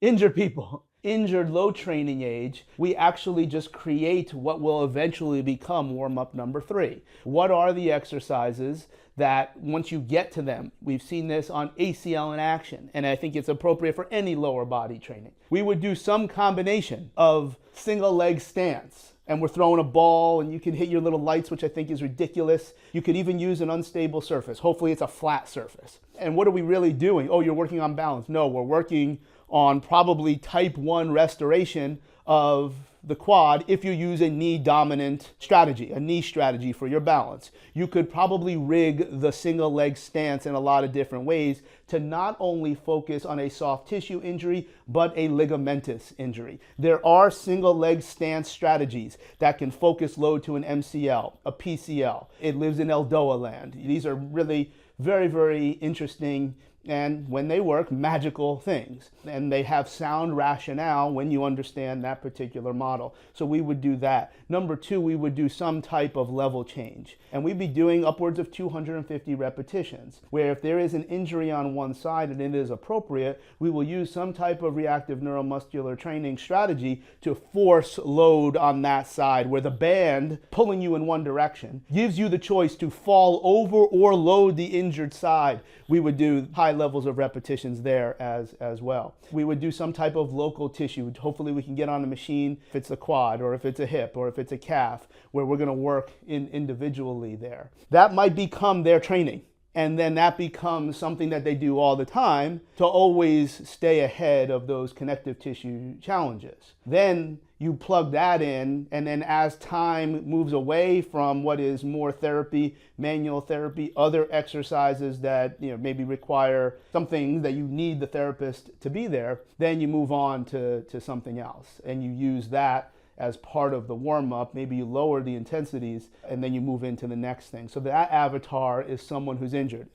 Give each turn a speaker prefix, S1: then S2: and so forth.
S1: Injured people. Injured low training age, we actually just create what will eventually become warm-up number 3. What are the exercises that once you get to them, we've seen this on ACL in action, and I think it's appropriate for any lower body training. We would do some combination of single leg stance, and we're throwing a ball and you can hit your little lights, which I think is ridiculous. You could even use an unstable surface. Hopefully it's a flat surface. And what are we really doing? Oh, you're working on balance. No, we're working on probably type 1 restoration of the quad if you use a knee dominant strategy, a knee strategy for your balance. You could probably rig the single leg stance in a lot of different ways to not only focus on a soft tissue injury, but a ligamentous injury. There are single leg stance strategies that can focus load to an MCL, a PCL. It lives in Eldoa land. These are really very, very interesting and, when they work, magical things. And they have sound rationale when you understand that particular model. So we would do that. Number 2, we would do some type of level change. And we'd be doing upwards of 250 repetitions, where if there is an injury on one side and it is appropriate, we will use some type of reactive neuromuscular training strategy to force load on that side, where the band pulling you in one direction gives you the choice to fall over or load the injured side. We would do high levels of repetitions there as well. We would do some type of local tissue. Hopefully we can get on a machine if it's a quad or if it's a hip or if it's a calf, where we're going to work individually there. That might become their training. And then that becomes something that they do all the time to always stay ahead of those connective tissue challenges. Then you plug that in, and then as time moves away from what is more therapy, manual therapy, other exercises that maybe require something that you need the therapist to be there, then you move on to something else, and you use that as part of the warm-up. Maybe you lower the intensities and then you move into the next thing. So that avatar is someone who's injured.